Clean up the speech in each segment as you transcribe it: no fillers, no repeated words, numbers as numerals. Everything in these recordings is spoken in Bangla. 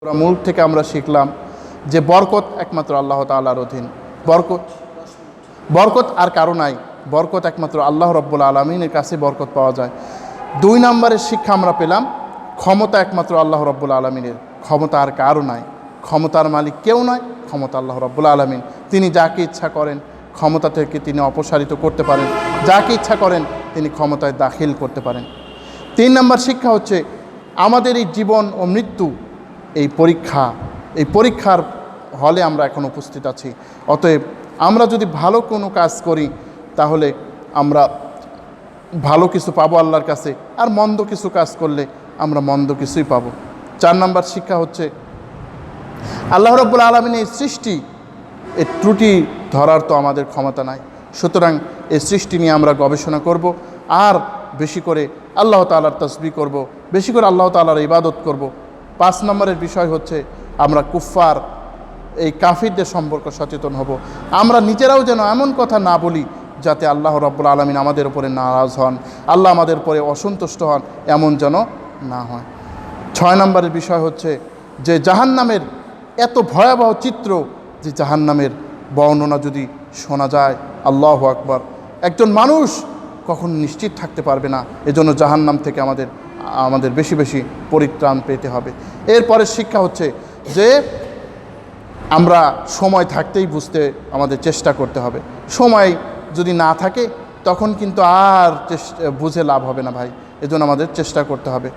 মূল থেকে আমরা শিখলাম যে বরকত একমাত্র আল্লাহ তাআলার অধীন। বরকত আর কারো নাই, বরকত একমাত্র আল্লাহ রব্বুল আলামিনের কাছে বরকত পাওয়া যায়। 2 নম্বরের শিক্ষা আমরা পেলাম, ক্ষমতা একমাত্র আল্লাহ রব্বুল আলামিনের, ক্ষমতা আর কারো নাই। ক্ষমতার মালিক কেউ নয়, ক্ষমতা আল্লাহ রব্বুল আলামিন। তিনি যাকে ইচ্ছা করেন ক্ষমতা থেকে তিনি অপসারিত করতে পারেন, যাকে ইচ্ছা করেন তিনি ক্ষমতায় দাখিল করতে পারেন। 3 নম্বর শিক্ষা হচ্ছে আমাদের এই জীবন ও মৃত্যু এই পরীক্ষার হলে আমরা এখন উপস্থিত আছি। অতএব আমরা যদি ভালো কোনো কাজ করি তাহলে আমরা ভালো কিছু পাবো আল্লাহর কাছে, আর মন্দ কিছু কাজ করলে আমরা মন্দ কিছুই পাবো। 4 নম্বর শিক্ষা হচ্ছে আল্লাহ রাব্বুল আলামিনের এই সৃষ্টি, এই ত্রুটি ধরার তো আমাদের ক্ষমতা নাই। সুতরাং এই সৃষ্টি নিয়ে আমরা গবেষণা করব, আর বেশি করে আল্লাহ তাআলার তাসবিহ করব, বেশি করে আল্লাহ তাআলার ইবাদত করব। 5 নম্বরের বিষয় হচ্ছে আমরা কুফফার, এই কাফিরদের সম্পর্কে সচেতন হব। আমরা নিজেরাও যেন এমন কথা না বলি যাতে আল্লাহ রাব্বুল আলামিন আমাদের উপরে নারাজ হন, আল্লাহ আমাদের উপরে অসন্তুষ্ট হন, এমন যেন না হয়। 6 নম্বরের বিষয় হচ্ছে যে জাহান্নামের এত ভয়াবহ চিত্র, যে জাহান্নামের বর্ণনা যদি শোনা যায়, আল্লাহু আকবার, একজন মানুষ কখনো নিশ্চিত থাকতে পারবে না। এজন্য জাহান্নাম থেকে আমাদের বেশি বেশি পরিত্রাণ পেতে হবে। এরপরে শিক্ষা হচ্ছে যে আমরা সময় থাকতেই বুঝতে আমাদের চেষ্টা করতে হবে। সময় যদি না থাকে তখন কিন্তু আর বুঝে লাভ হবে না ভাই, এজন্য আমাদের চেষ্টা করতে হবে।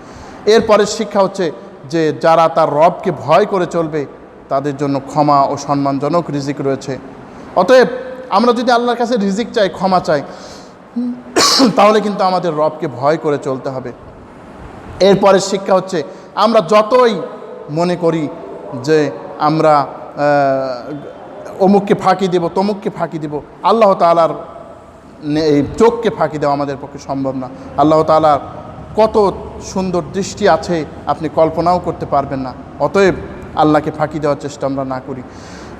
এরপরের শিক্ষা হচ্ছে যে যারা তার রবকে ভয় করে চলবে তাদের জন্য ক্ষমা ও সম্মানজনক রিজিক রয়েছে। অতএব আমরা যদি আল্লাহর কাছে রিজিক চাই, ক্ষমা চাই, তাহলে কিন্তু আমাদের রবকে ভয় করে চলতে হবে। এরপরের শিক্ষা হচ্ছে আমরা যতই মনে করি যে আমরা অমুককে ফাঁকি দেব, তমুককে ফাঁকি দেব, আল্লাহ তাআলার এই চোখকে ফাঁকি দেওয়া আমাদের পক্ষে সম্ভব না। আল্লাহ তাআলার কত সুন্দর দৃষ্টি আছে আপনি কল্পনাও করতে পারবেন না। অতএব আল্লাহকে ফাঁকি দেওয়ার চেষ্টা আমরা না করি।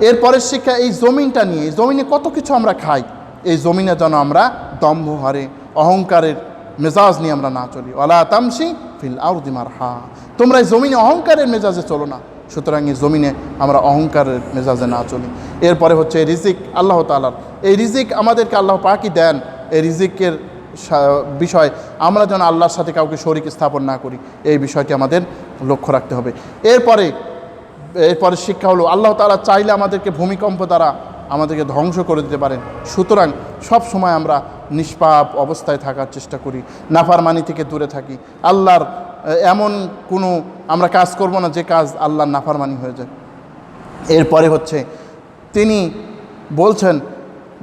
এরপরের শিক্ষা এই জমিনটা নিয়ে, এই জমিনে কত কিছু আমরা খাই, এই জমিনে যেন আমরা দম্ভ হারে অহংকারের মেজাজ নিয়ে আমরা না চলি। ওয়ালা তামশি ফিল আরদি মারহা, তোমরা এই জমিনে অহংকারের মেজাজে চলো না। সুতরাং এই জমিনে আমরা অহংকারের মেজাজে না চলি। এরপরে হচ্ছে রিজিক আল্লাহ তাআলার, এই রিজিক আমাদেরকে আল্লাহ পাকই দেন। এই রিজিকের বিষয় আমরা যেন আল্লাহর সাথে কাউকে শরীক স্থাপন না করি, এই বিষয়টি আমাদের লক্ষ্য রাখতে হবে। এরপরে শিক্ষা হলো আল্লাহ তাআলা চাইলে আমাদেরকে ভূমিকম্প দ্বারা আমাদেরকে ধ্বংস করে দিতে পারেন। সুতরাং সব সময় আমরা নিষ্পাপ অবস্থায় থাকার চেষ্টা করি, নাফরমানি থেকে দূরে থাকি। আল্লাহর এমন কোনো আমরা কাজ করব না যে কাজ আল্লাহর নাফরমানি হয়ে যায়। এরপরে হচ্ছে তিনি বলছেন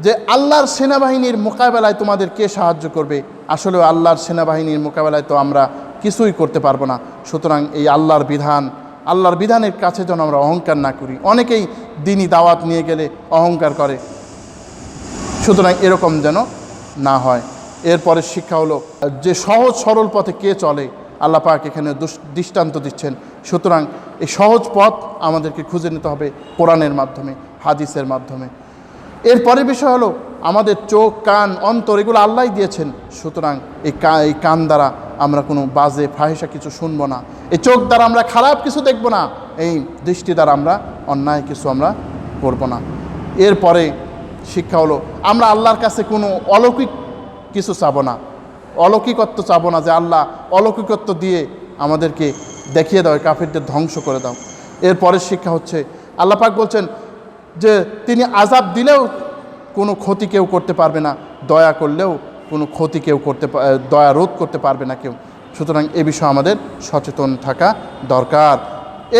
যে আল্লাহর সেনাবাহিনীর মোকাবেলায় তোমাদের কে সাহায্য করবে? আসলে আল্লাহর সেনাবাহিনীর মোকাবেলায় তো আমরা কিছুই করতে পারবো না। সুতরাং এই আল্লাহর বিধানের কাছে যেন আমরা অহংকার না করি। অনেকেই দিনই দাওয়াত নিয়ে গেলে অহংকার করে, সুতরাং এরকম যেন না হয়। এরপরের শিক্ষা হলো যে সহজ সরল পথে কে চলে, আল্লাহ পাক এখানে দৃষ্টান্ত দিচ্ছেন। সুতরাং এই সহজ পথ আমাদেরকে খুঁজে নিতে হবে কোরআনের মাধ্যমে, হাদিসের মাধ্যমে। এরপরের বিষয় হলো আমাদের চোখ, কান, অন্তর এগুলো আল্লাহই দিয়েছেন। সুতরাং এই কান দ্বারা আমরা কোনো বাজে ফাহিশা কিছু শুনবো না, এই চোখ দ্বারা আমরা খারাপ কিছু দেখব না, এই দৃষ্টি দ্বারা আমরা অন্যায় কিছু আমরা করব না। এরপরে শিক্ষা হলো আমরা আল্লাহর কাছে কোনো অলৌকিক কিছু চাবো না, অলৌকিকত্ব চাবো না যে আল্লাহ অলৌকিকত্ব দিয়ে আমাদেরকে দেখিয়ে দাও, কাফিরদের ধ্বংস করে দাও। এরপরের শিক্ষা হচ্ছে আল্লাহ পাক বলছেন যে তিনি আযাব দিলেও কোনো ক্ষতি কেউ করতে পারবে না, দয়া করলেও কোনো ক্ষতি দয়া রোধ করতে পারবে না কেউ। সুতরাং এ বিষয়ে আমাদের সচেতন থাকা দরকার।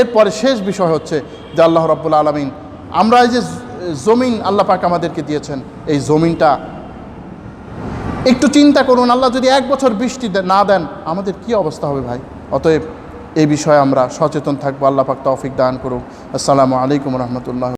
এরপরে শেষ বিষয় হচ্ছে যে আল্লাহ রাব্বুল আলামিন, আমরা এই যে জমিন আল্লাহ পাক আমাদেরকে দিয়েছেন, এই জমিনটা একটু চিন্তা করুন, আল্লাহ যদি 1 বছর বৃষ্টি না দেন আমাদের কি অবস্থা হবে ভাই? অতএব এই বিষয়ে আমরা সচেতন থাকবো। আল্লাহ পাক তৌফিক দান করুন। আসসালামু আলাইকুম রহমতুল্লাহ।